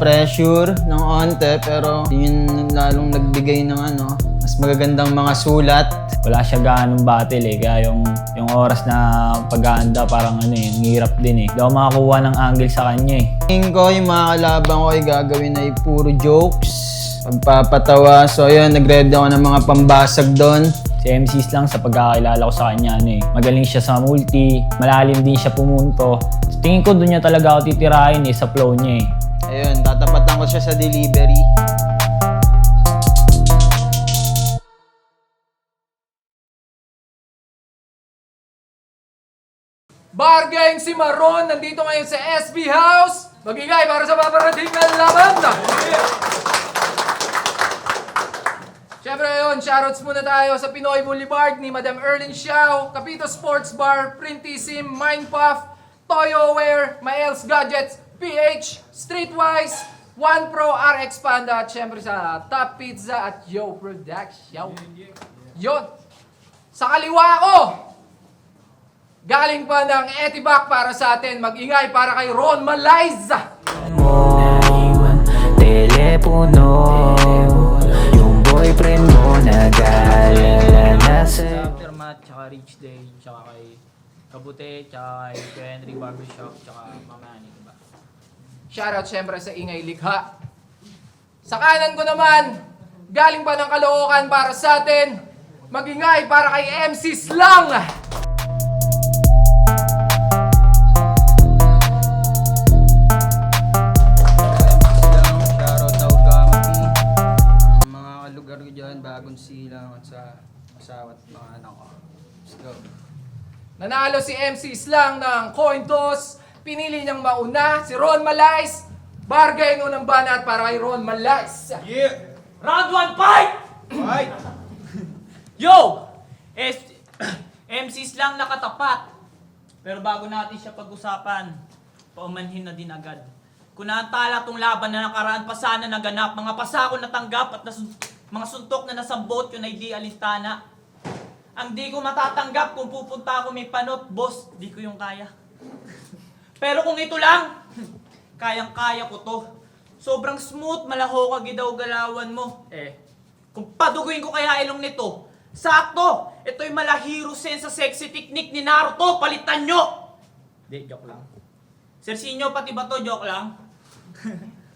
pressure ng onte pero yun lalong nagbigay ng mas magagandang mga sulat. Wala siya ganong battle kaya yung oras na pag-aanda parang hirap din Hindi ako makakuha ng angle sa kanya Tingin ko yung mga kalaban ko ay gagawin ay puro jokes, pagpapatawa. So ayun, nag-ready ako ng mga pambasag doon. Si MCs lang sa pagkakilala ko sa kanya magaling siya sa multi, malalim din siya pumunto. Tingin ko doon niya talaga ako titirahin sa flow niya Ayun, tatapatan ko siya sa delivery. Bargang si Maron, nandito ngayon sa SB House. Magingay para sa paparating na laban. Siyempre yun, shoutouts muna tayo sa Pinoy Boulevard ni Madam Erlyn Xiao, Capito Sports Bar, Printissim, Mindpuff, Toyoware, Maels Gadgets, PH, Streetwise, One Pro, RX Panda, at siyempre sa Top Pizza at Yo Production. Yun. Sa kaliwa ko, galing pa ng Etibac para sa atin. Mag-ingay para kay Ron Malayza. Naiwan telepono, yung boyfriend mo nag-aalala na sa'yo. Aftermath, tsaka Rich Day, tsaka kay Kabute, tsaka kay Henry Barbershop, tsaka Mamani, diba? Shoutout syempre sa Ingay Likha. Sa kanan ko naman, galing pa ng Caloocan para sa atin. Mag-ingay para kay MC Slang. Mga kalugar ko dyan, Bagong Silang at sa asawa at mga anak ko. Let's go. Nanalo si MC Slang ng coin toss. Pinili niyang mauna si Ron Malays. Bargain unang banat para kay Ron Malays. Round 1, fight! Fight! Yo! MCs lang nakatapat. Pero bago natin siya pag-usapan, paumanhin na din agad. Kung naantala tong laban na nakaraan pa sana naganap, mga pasako natanggap at mga suntok na nasambot yun ay di alintana. Ang di ko matatanggap kung pupunta ako may panot, boss, di ko yung kaya. Pero kung ito lang, kayang-kaya ko to. Sobrang smooth, malaho ka gidaw galawan mo. Kung paduguin ko kaya ilong nito, sakto! Ito'y malahiro sense sa sexy technique ni Naruto, palitan nyo! Di, joke lang. Sersinyo, pati ba to? Joke lang.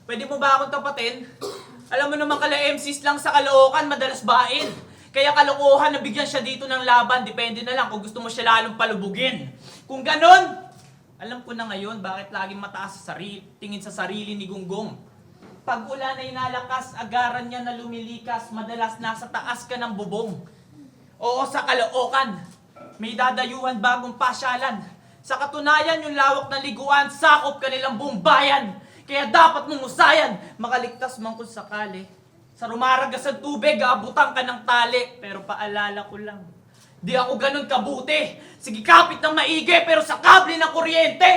Pwede mo ba akong tapatin? Alam mo naman kala MCs lang sa Caloocan, madalas bain. Kaya kalokohan na bigyan siya dito ng laban, depende na lang kung gusto mo siya lalong palubugin. Kung ganon, alam ko na ngayon bakit laging mataas sa tingin sa sarili ni Gunggong. Pag ulan ay nalakas, agaran niya na lumilikas, madalas nasa taas ka ng bubong. Oo, sa Caloocan, may dadayuhan bagong pasyalan. Sa katunayan, yung lawak ng liguan, sakop kanilang buong bayan. Kaya dapat mong usayan, makaligtas man kung sakali. Sa rumaragas ang tubig, aabutan ka ng tali. Pero paalala ko lang, di ako ganun kabuti. Sige, kapit ng maigi, pero sa kable ng kuryente.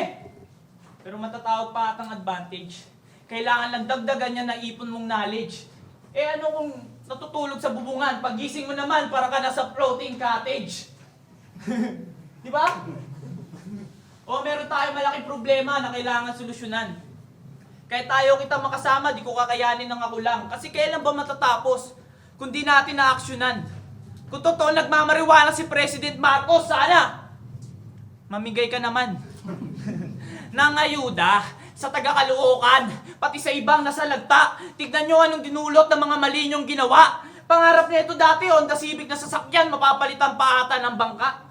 Pero matatawag pa atang advantage. Kailangan lang dagdagan niya na ipon mong knowledge. Ano kung natutulog sa bubungan, pagising mo naman para ka nasa floating cottage. Di ba? O meron tayong malaking problema na kailangan solusyonan. Kahit tayo kita makasama, di ko kakayanin ng ako lang. Kasi kailan ba matatapos kung di natin na-aksyonan? Kung totoo nagmamariwana si President Marcos, sana mamigay ka naman ng ayuda sa taga-Caloocan, pati sa ibang nasalagta. Tignan nyo anong dinulot ng mga mali nyong ginawa. Pangarap na ito dati, Honda Civic na sasakyan, mapapalitan pa ata ng bangka.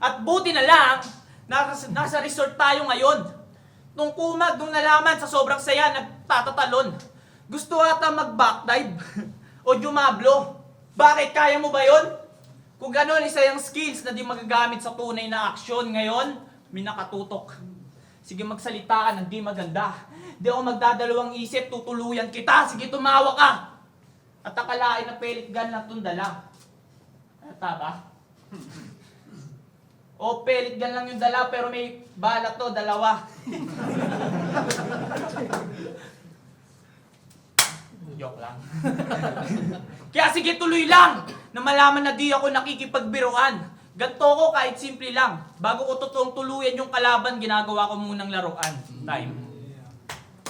At buti na lang, nasa resort tayo ngayon. Nung kumag, nung nalaman sa sobrang saya, nagtatatalon. Gusto ata mag-backdive o jumablo. Bakit? Kaya mo ba yun? Kung gano'n, isa yung skills na di magagamit sa tunay na aksyon. Ngayon, may nakatutok. Sige, magsalita ka ng di maganda. Di ako magdadalawang isip, tutuluyan kita. Sige, tumawa ka. At akalain na pellet gun lang itong dala. Taba? O pellet gun lang yung dala, pero may bala to, dalawa. Joke lang. Kaya sige, tuloy lang na malaman na di ako nakikipagbiruan. Ganto ko kahit simple lang. Bago ko totoong tuluyan yung kalaban, ginagawa ko munang laruan. Time.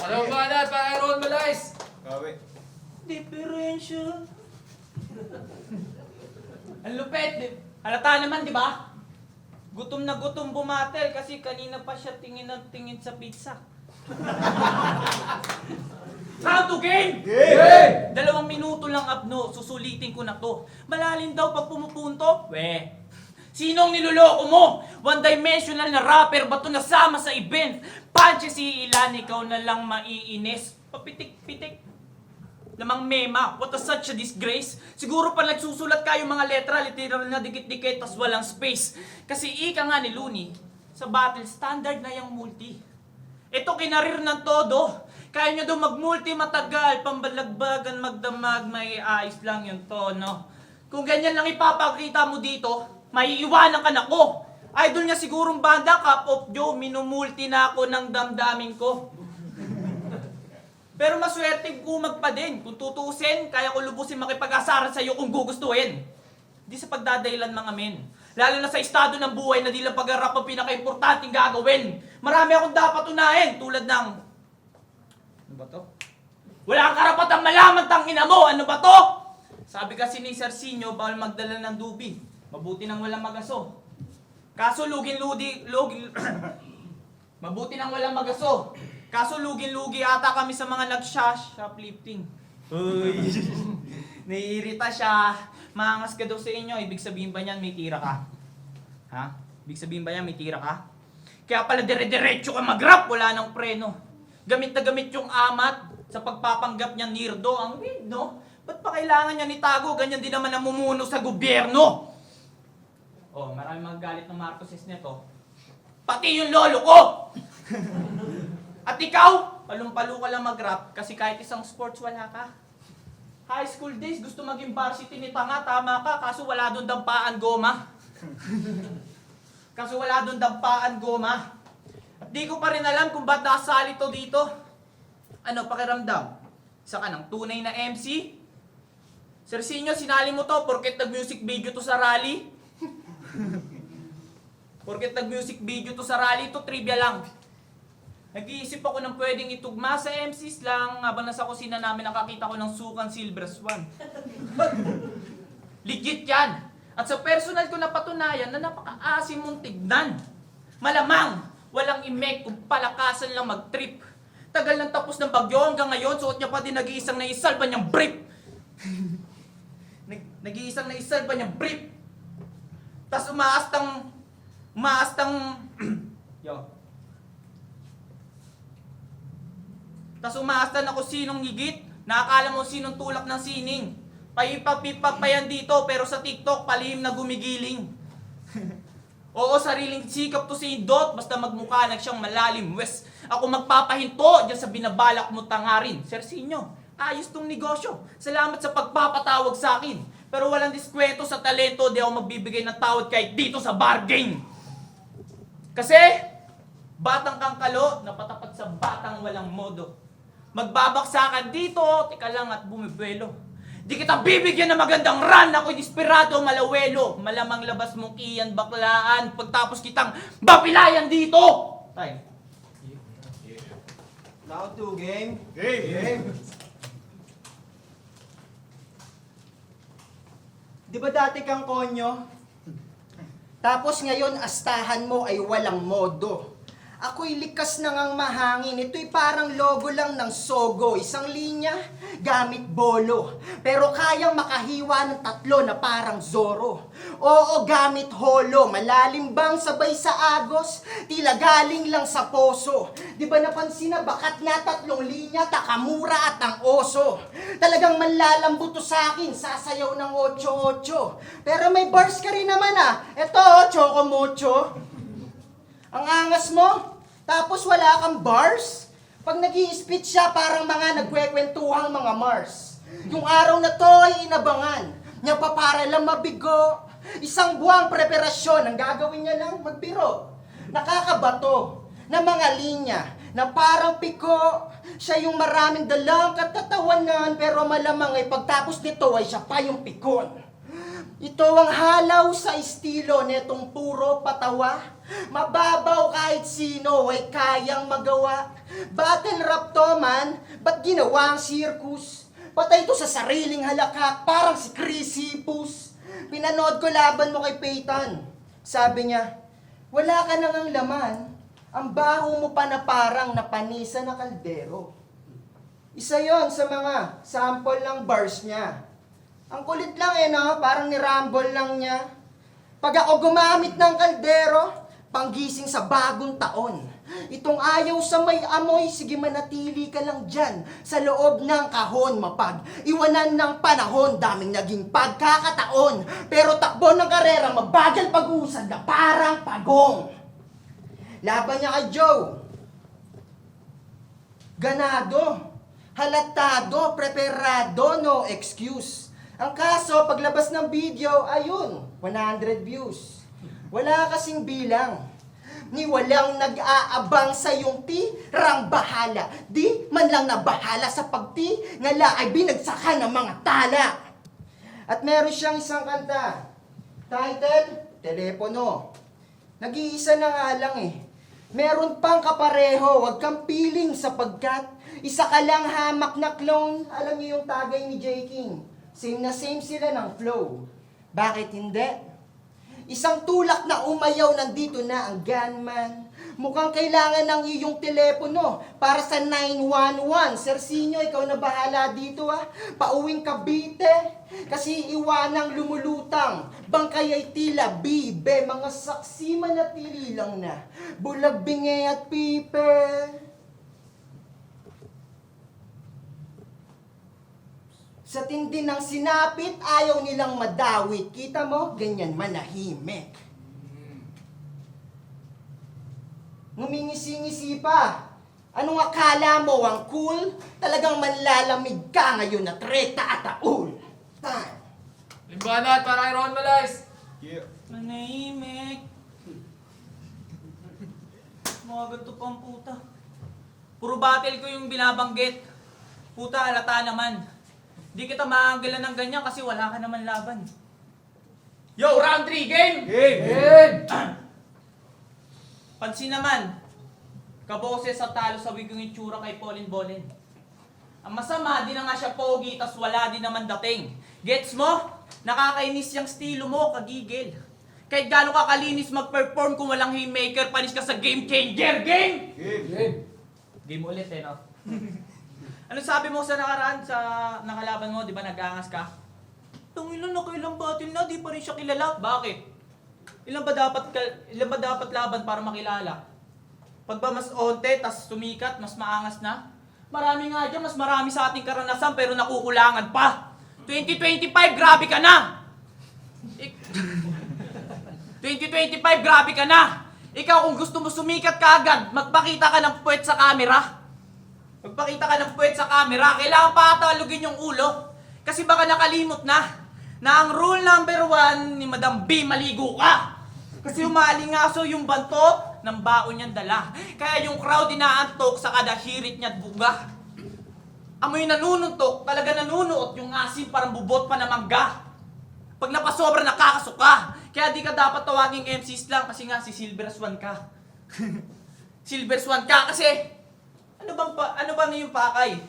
Anong banat, Aaron Malais? Differential. Ang lupet, halata naman, di ba? Gutom na gutom bumatel kasi kanina pa siya tingin ng tingin sa pizza. Round to game! Game! 2 minuto lang abno, susulitin ko na to. Malalim daw pag pumupunto? Sinong niloloko mo? One-dimensional na rapper ba to nasama sa event? Punches iilan, ikaw na lang maiinis. Papitik-pitik. Lamang mema, what a such a disgrace. Siguro pa nagsusulat kayo mga letra, literal na dikit-dikit, tas walang space. Kasi ika nga ni Looney, sa battle standard na yung multi. Ito kinarir ng todo. Kaya nyo daw mag-multi matagal, pambalagbagan, magdamag, may ayos lang yung tono. Kung ganyan lang ipapakita mo dito, maiiwanan ka na ko. Idol niya sigurong banda, Cup of Joe, minumulti na ako ng damdamin ko. Pero maswerte kumag pa din. Kung tutusin, kaya ko lubusin makipag-asaran sa iyo kung gugustuhin. Di sa pagdadahilan mga men. Lalo na sa estado ng buhay na di lang pag-arap ang pinaka-importanting gagawin. Marami akong dapat unahin tulad ng... Ano ba to? Wala kang karapatang malaman tangina mo! Ano ba to? Sabi kasi ni Sarsinyo, bawal magdala ng dubi. Mabuti nang walang magaso. Kaso mabuti nang walang magaso. Kaso lugin-lugi ata kami sa mga nag-shoplifting. Uy, naiirita siya. Maangas ka daw sa inyo. Ibig sabihin ba niyan may tira ka? Ha? Ibig sabihin ba niyan may tira ka? Kaya pala dire-diretso ka mag-rap. Wala nang preno. Gamit na gamit yung amat sa pagpapanggap niya nirdo. Ang weird, no? Ba't pa kailangan niya nitago? Ganyan din naman namumuno sa gobyerno. Oh, maraming magalit ng Marcoses nito. Pati yung lolo ko! At ikaw, palumpalo ka lang mag-rap kasi kahit isang sports wala ka. High school days, gusto maging varsity ni Tanga, tama ka, kaso wala doon dampaan goma. At di ko pa rin alam kung ba't nakasali to dito. Ano, pakiramdam? Isa ka ng tunay na MC? Sersinyo, sinali mo to porket nag-music video to sa rally? To trivia lang. Nag-iisip ako ng pwedeng itugma sa MCs lang habang nasa kusina namin nakakita ko ng Sukan Silver Swan. Legit yan! At sa personal ko napatunayan na napaka-asim mong tignan. Malamang, walang imek kung palakasan lang mag-trip. Tagal nang tapos ng bagyo hanggang ngayon, suot niya pa din nag-iisang naisalba niyang brief. Tas umaastang Tas umaastan ako sinong higit, nakakala mo sinong tulak ng sining. Paipa-pipa pa yan dito, pero sa TikTok, palihim na gumigiling. Oo, sariling sikap to si Dot, basta magmukha na siyang malalim. Wes, ako magpapahinto dyan sa binabalak mo tangarin. Sersinyo, ayos tong negosyo. Salamat sa pagpapatawag sa akin. Pero walang diskwento sa talento, di ako magbibigay ng tawad kahit dito sa bar game. Kasi, batang kang kalo, napatapat sa batang walang modo. Magbabaksakan dito, tika lang at bumibuelo. Di kita bibigyan ng magandang run, ako'y desperado, malawelo. Malamang labas mong iyan baklaan, pagtapos kitang bapilayan dito! Time. Round 2, game. Di ba dati kang konyo? Tapos ngayon astahan mo ay walang modo. Ako'y likas na ngang mahangin. Ito'y parang logo lang ng Sogo. Isang linya, gamit bolo. Pero kayang makahiwa ng 3 na parang Zorro. Oo, gamit holo. Malalim bang sabay sa agos? Tila galing lang sa poso. Di ba napansin na bakat nga 3 linya, Takamura at ang oso? Talagang manlalambot to sa akin, sasayaw ng 8-8. Pero may bars ka rin naman ah. Eto, Choco Mocho. Ang angas mo, tapos wala kang bars? Pag nag-i-speech siya, parang mga nagkwekwentuhang mga Mars. Yung araw na to ay inabangan, niya pa para lang mabigo. Isang buwang preparasyon, ang gagawin niya lang magbiro. Nakakabato na mga linya na parang piko. Siya yung maraming dalang katatawanan, pero malamang ay pagtapos nito ay siya pa yung pikon. Ito ang halaw sa estilo netong puro patawa. Mababaw kahit sino ay kayang magawa. Battle rap to man, ba't ginawa ang circus? Patay to sa sariling halakak, parang si Crisipus. Pinanood ko laban mo kay Peyton. Sabi niya, wala ka nang ang laman, ang baho mo pa na parang napanisa na kaldero. Isa yon sa mga sample ng bars niya. Ang kulit lang no? Parang ni-rumble lang niya. Pag ako gumamit ng kaldero, panggising sa bagong taon. Itong ayaw sa may amoy, sige manatili ka lang dyan. Sa loob ng kahon, mapag iwanan ng panahon, daming naging pagkakataon. Pero takbo ng karera, mabagal pag-usad na parang pagong. Laban niya kay Joe. Ganado, halatado, preparado, no excuse. Ang kaso, paglabas ng video, ayun, 100 views. Wala kasing bilang. Ni walang nag-aabang sa iyong tirang bahala. Di man lang nabahala sa pagti, ngala ay binagsakan ng mga tala. At meron siyang isang kanta. Title, Telepono. Nag-iisa na nga lang Meron pang kapareho, wag kang piling sapagkat isa ka lang hamak na clone. Alam niyo yung tagay ni J. King. Same na same sila ng flow. Bakit hindi? Isang tulak na umayaw, nandito na ang gunman. Mukhang kailangan ng iyong telepono para sa 911. Sersinyo, ikaw na bahala dito Pauwing Cavite. Kasi iwanang lumulutang. Bangkay ay tila bibe. Mga saksi manatili lang na. Bulag, bingi at pipe. Sa tindi ng sinapit, ayaw nilang madawit. Kita mo, ganyan manahimik. Ngumingisi-ngisi pa. Anong akala mo, ang cool? Talagang manlalamig ka ngayon na treta at taul. Time. Limbanat para kay Ron Malais. Manahimik. Mga ganito pang puta. Puro battle ko yung binabanggit. Puta, halata naman. Di kita maanggilan ng ganyan kasi wala ka naman laban. Yo, round 3, game! Game! Pansin naman, kaboses sa talo sa wigong itsura kay Pauline Bolen. Ang masama, di na nga siya pogi, tas wala din naman dating. Gets mo? Nakakainis yung stilo mo, kagigil. Kahit gano'n ka kalinis mag-perform kung walang haymaker, panis ka sa game changer, game! Game! Game ulit no? Ano sabi mo sa nakaraan, sa nakalaban mo, di ba nag-aangas ka? Tangina na kailang battle na, di pa rin siya kilala. Bakit? Ilan ba dapat laban para makilala? Pag ba mas onte, tas sumikat, mas maangas na? Marami nga dyan, mas marami sa ating karanasan pero nakukulangan pa. 2025, grabe ka na! 2025, grabe ka na! Ikaw kung gusto mo sumikat ka agad, magpakita ka ng puwet sa camera. Magpakita ka ng puwet sa camera, kailangan pa talugin yung ulo. Kasi baka nakalimot na ang rule number 1 ni Madam B, maligo ka. Kasi umalingaso yung bantot ng baon niyang dala. Kaya yung crowd inaantok sa kada hirit niya at buga. Amoy nanununtok, talaga nanunuot yung asin parang bubot pa na mangga. Pag napasobra, nakakasuka. Kaya di ka dapat tawaging MCs lang kasi nga si Silver Swan ka. Silver Swan ka kasi ano bang yung pakay?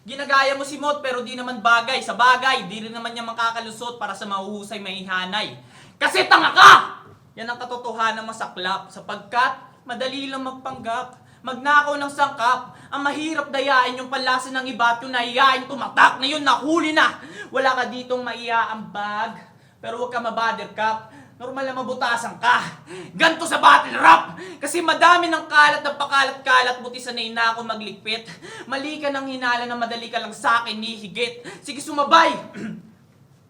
Ginagaya mo si Mot pero di naman bagay. Sa bagay, di rin naman niya makakalusot para sa mahuhusay mahihanay. Kasi tanga ka! Yan ang katotohanan masaklap sapagkat madali lang magpanggap. Magnakaw ng sangkap. Ang mahirap dayain yung panlasa ng iba at yung nahiyain tumatak na yun, nahuli na. Wala ka ditong maiaambag. Pero huwag ka mabothercup. Normal na mabutasan ka. Ganto sa battle rap. Kasi madami ng kalat na pakalat-kalat, buti sanay na ako magligpit. Mali ka ng hinala na madali ka lang sa akin hihigit. Sige sumabay.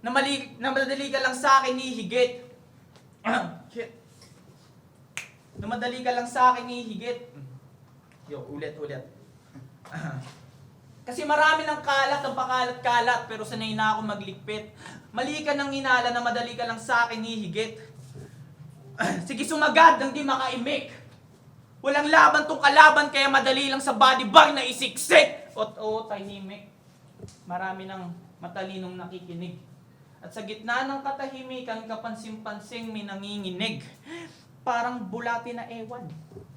na madali ka lang sa akin hihigit. Shit. Na madali ka lang sa akin hihigit. Yo, ulit. Kasi marami ng kalat ng pakalat-kalat pero sanay na ako magligpit. Mali ka ng hinala na madali ka lang sa akin hihigit. Sige sumagad nang di makaimik. Walang laban tong kalaban kaya madali lang sa body bag na isiksik. Tahimik. Marami ng matalinong nakikinig. At sa gitna ng katahimikan, kapansin-pansing may nanginginig. Parang bulati na ewan.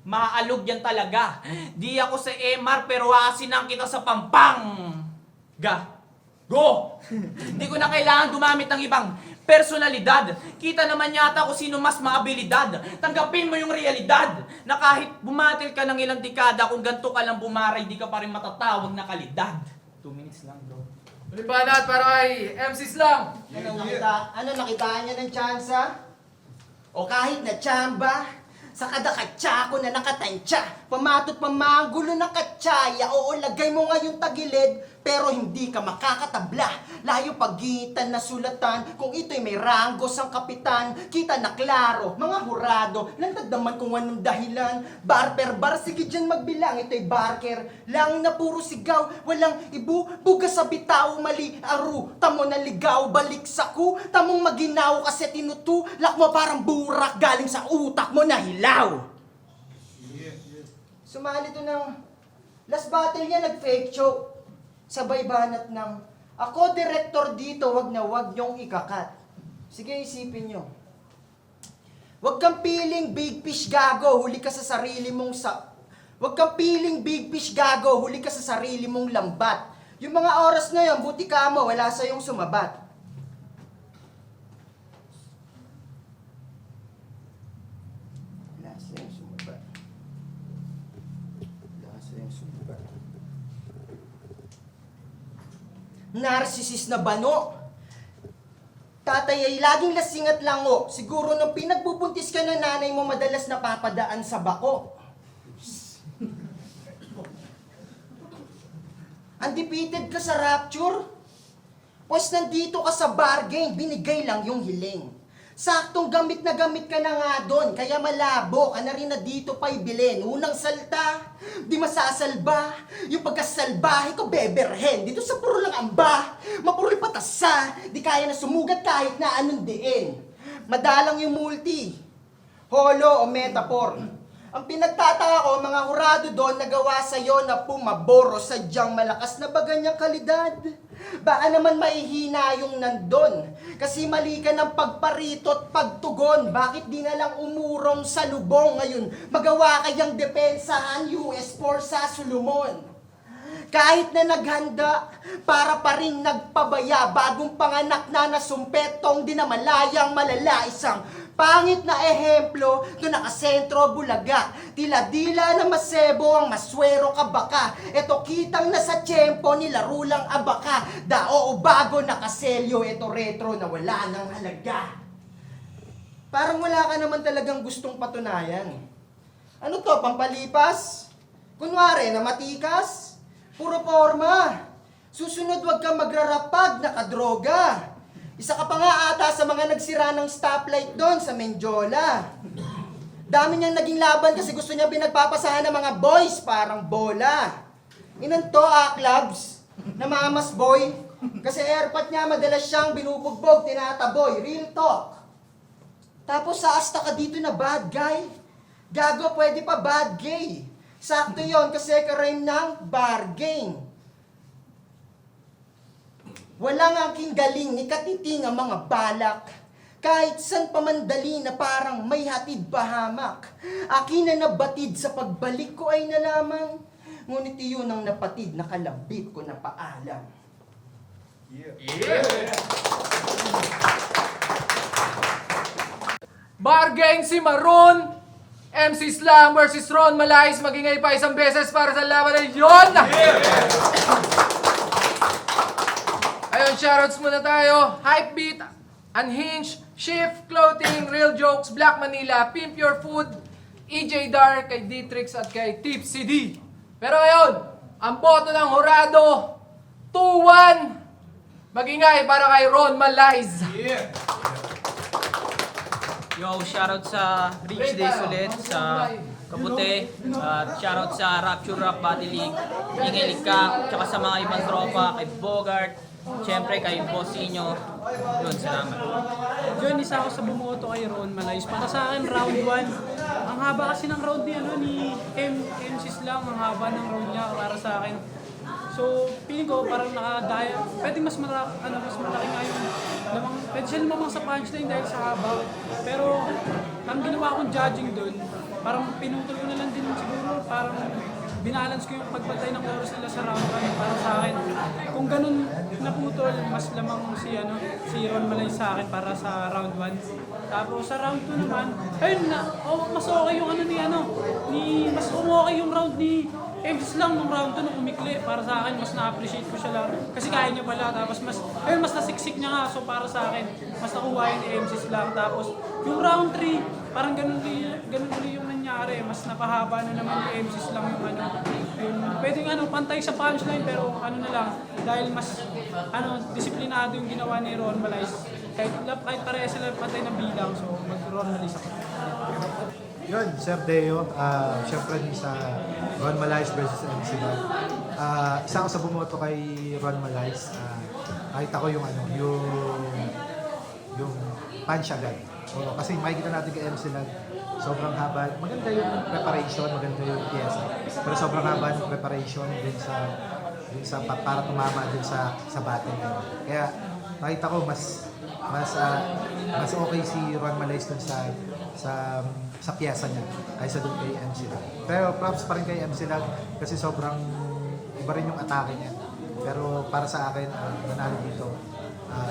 Maalog yan talaga. Di ako sa MR pero aasinan kita sa pampang. Go! Hindi ko na kailangan gumamit ng ibang personalidad. Kita naman yata kung sino mas maabilidad. Tanggapin mo yung realidad na kahit bumatil ka ng ilang dekada, kung ganito ka lang bumaray, di ka pa rin matatawag na kalidad. 2 minutes lang, bro. Ulibanat para kay MC Slam. Ano nakitaan niya ng tsansa? O kahit na tsamba, sa kada katsa ko na nakatansya, pamatot pamanggulo na katsaya, oo lagay mo ngayong tagilid, pero hindi ka makakatabla. Layo pagitan na sulatan, kung ito'y may ranggos ang kapitan, kita na klaro, mga hurado, lantad naman kung anong dahilan. Bar per bar, sige dyan magbilang, ito'y barker, lang na puro sigaw, walang ibu, bugas sa bitaw, mali, aru, tamo na ligaw, balik sa ku, tamong maginaw kasi tinutu, lak mo parang burak, galing sa utak mo na hilaw. Sumali to ng last battle niya, nag-fake show. Sabay banat ng, ako director dito, wag na wag niyong ikakat. Sige, isipin niyo. Wag kang piling big fish gago, huli ka sa sarili mong Wag kang piling big fish gago, huli ka sa sarili mong lambat. Yung mga oras ngayon, buti ka mo, wala sa yung sumabat. Wala sa yung sumabat. Wala sa yung sumabat. Narcissist na bano. Tatay ay laging lasing at lango. Siguro nung pinagbubuntis ka na nanay mo, madalas napapadaan sa bako. Undefeated ka sa rapture? Pues nandito ka sa bargain, binigay lang yung hiling. Saktong gamit na gamit ka na nga doon, kaya malabo ka na rin na dito pa'y bilhin. Unang salta, di masasalba. Yung pagkasalbahe ko, beberhen. Dito sa puro lang amba, mapuro patasa. Di kaya na sumugat kahit na anong diin. Madalang yung multi, holo o metaphor. Ang pinagtataka ko, mga hurado doon nagawa sa'yo na pumaboro, sadyang malakas na ba ganyang kalidad? Baka naman maihina yung nandun. Kasi mali ka ng pagparito at pagtugon. Bakit di na lang umurong sa lubong ngayon? Magawa kayang depensahan US Forza Solomon. Kahit na naghanda, para pa rin nagpabaya. Bagong panganak na nasumpetong di na malayang malala. Isang pangit na ehemplo, doon nakasentro Bulaga. Tila-dila na masebo ang maswero ka baka. Eto kitang nasa tiyempo, nilaro lang abaka. Dao o bago nakaselyo, eto retro na wala ng halaga. Parang wala ka naman talagang gustong patunayan. Ano to, pampalipas? Kunwari na matikas? Puro forma. Susunod wag kang magrarapag, nakadroga. Isa ka pa nga ata sa mga nagsira ng stoplight doon sa Menjola. Dami niyang naging laban kasi gusto niya binagpapasahan ng mga boys parang bola. Inanto clubs na mamas boy. Kasi airpot niya madalas siyang binubugbog, tinataboy. Real talk. Tapos sa asta ka dito na bad guy. Gago, pwede pa bad gay. Sakto yon kasi karime ng bargain. Walang aking galing ni katiting ang mga balak. Kahit san pamandali na parang may hatid bahamak. Akin na nabatid sa pagbalik ko ay nalamang. Ngunit iyon ang napatid na kalabit ko na paalam. Bargang si Maroon, MC Slam versus Ron Malais. Magingay pa isang beses para sa laban na yun! Ayun, shoutouts muna tayo. Hypebeat, Unhinged, Shift Clothing, Real Jokes, Black Manila, Pimp Your Food, EJ Dark, kay D-Trix at kay Tipsy D. Pero ngayon, ang boto ng Horado, 2-1. Magingay para kay Ron Malais. Yo, shoutout sa Rich Days ulit, sa Kabute, at shoutout sa Rapture Rap Battle League, Ingay Ligka, tsaka sa mga ibang tropa, kay Bogart, siyempre kay Bossinyo. Yun, salamat. Yun, isa ako sa bumoto kay Ron Malais. Para sa akin, round 1. Ang haba kasi ng round ni MC Slam. Ang haba ng round niya para sa akin. So, feeling ko parang nakadaya. Pwede mas malaki nga yung lamang, pwede siya lumamang sa punchline dahil sa haba. Pero, ang ginawa kong judging dun, parang pinutol ko na lang din siguro, parang binalance ko yung pagpatay ng oras nila sa round 1 para sa akin. Kung ganun naputol, mas lamang si Ron Malay sa akin para sa round 1. Tapos sa round 2 naman, ayun na, mas okay yung mas okay yung round ni Ems lang nung round 2 nung umikli. Para sa akin, mas na-appreciate ko siya lang. Kasi kaya niya pala. Tapos mas nasiksik niya nga. So para sa akin, mas nakuha yun ni Ems lang. Tapos yung round 3, parang ganun ulit yung nangyari. Mas napahaba na naman ni Ems lang yung pwedeng pantay sa punchline pero na lang. Dahil mas disiplinado yung ginawa ni Ron Malay. Kahit parehas sila pantay ng bilang. So mag-Ron Malay ako. Yun, Sir Deo, syempre din sa Ron Malays versus MC Mag. Isa ako sa bumoto kay Ron Malays. Nakita ko yung punch agad. Oo, kasi makikita natin kay MC Mag, sobrang haba. Maganda yung preparation, maganda yung pyesa. Pero sobrang haba ng preparation din sa para tumama din sa battle. Kaya nakita ko mas okay si Ron Malays dun sa piyesa niya kaysa doon kay MC Lag. Pero props pa rin kay MC Lag kasi sobrang iba rin yung atake niya. Pero para sa akin, nanalo dito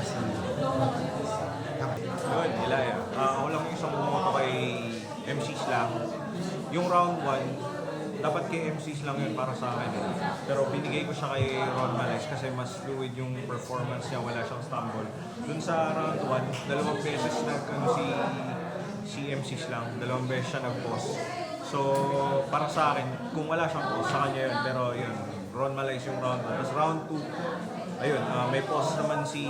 si Yun, Ilaya. Ako lang yung isang bumoto kay MCs lang. Yung round 1, dapat kay MCs lang yun para sa akin. Pero binigay ko siya kay Ron Malays kasi mas fluid yung performance niya, wala siyang stumble. Dun sa round 1, 2 beses si MCs lang, 2 beses siya nag-pause. So, para sa akin, kung wala siyang pause, sa kanya yun. Pero yun, Ron Malays yung round 1. Tapos round 2, ayun, may pause naman si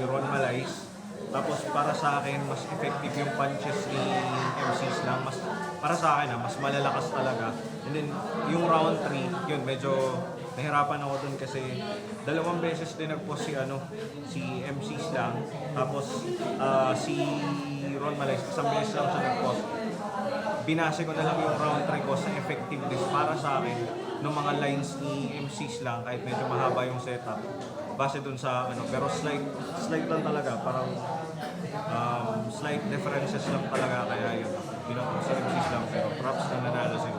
Ron Malays. Tapos para sa akin, mas effective yung punches ni MCs lang. Para sa akin, mas malalakas talaga. And then, yung round 3, yun, medyo nahirapan ako dun kasi 2 beses din nag-pause si MCs lang. Tapos, si Ron Malays, isang beses lang siya nag-pause. Binase ko na lang yung round 3 ko sa effectiveness para sa akin ng mga lines ni MCs lang, kahit medyo mahaba yung setup. Base dun sa pero slight lang talaga, parang slight differences lang talaga, kaya yun, binoto sa MCs lang, pero props na nanalo sila.